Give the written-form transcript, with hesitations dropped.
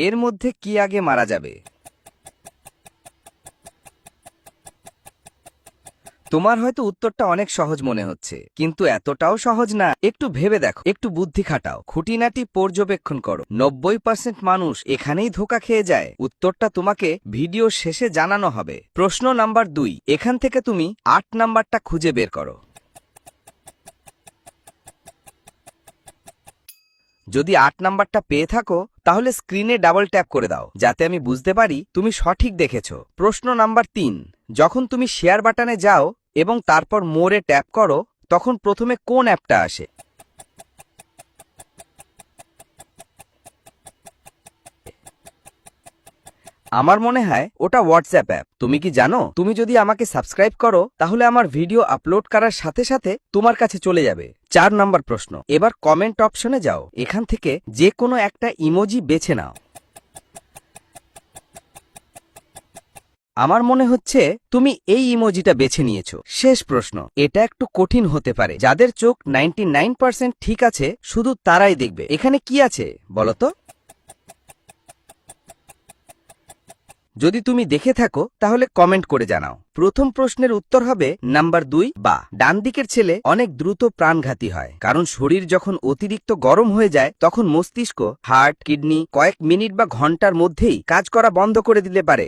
এর মধ্যে কি আগে মারা যাবে? তোমার হয়তো উত্তরটা অনেক সহজ মনে হচ্ছে, কিন্তু এতটাও সহজ না। একটু ভেবে দেখো, একটু বুদ্ধি খাটাও, খুঁটিনাটি পর্যবেক্ষণ করো। 90% মানুষ এখানেই ধোঁকা খেয়ে যায়। উত্তরটা তোমাকে ভিডিও শেষে জানানো হবে। প্রশ্ন নাম্বার 2, এখান থেকে তুমি 8 নাম্বারটা খুঁজে বের করো। যদি 8 নাম্বারটা পেয়ে থাকো, তাহলে স্ক্রিনে ডাবল ট্যাপ করে দাও, যাতে আমি বুঝতে পারি তুমি সঠিক দেখেছো। প্রশ্ন নাম্বার 3, যখন তুমি শেয়ার বাটনে যাও এবং তারপর মোরে ট্যাপ করো, তখন প্রথমে কোন অ্যাপটা আসে? আমার মনে হয় ওটা হোয়াটসঅ্যাপ অ্যাপ। তুমি কি জানো, তুমি যদি আমাকে সাবস্ক্রাইব করো, তাহলে আমার ভিডিও আপলোড করার সাথে সাথে তোমার কাছে চলে যাবে। 4 নাম্বার প্রশ্ন, এবার কমেন্ট অপশনে যাও। এখান থেকে যে কোনো একটা ইমোজি বেছে নাও। আমার মনে হচ্ছে তুমি এই ইমোজিটা বেছে নিয়েছো। শেষ প্রশ্ন, এটা একটু কঠিন হতে পারে। যাদের চোখ 99% ঠিক আছে, শুধু তারাই দেখবে। এখানে কি আছে বলো তো? যদি তুমি দেখে থাকো, তাহলে কমেন্ট করে জানাও। প্রথম প্রশ্নের উত্তর হবে নাম্বার 2, বা ডান দিকের ছেলে অনেক দ্রুত প্রাণঘাতী হয়, কারণ শরীর যখন অতিরিক্ত গরম হয়ে যায়, তখন মস্তিষ্ক, হার্ট, কিডনি কয়েক মিনিট বা ঘন্টার মধ্যেই কাজ করা বন্ধ করে দিতে পারে।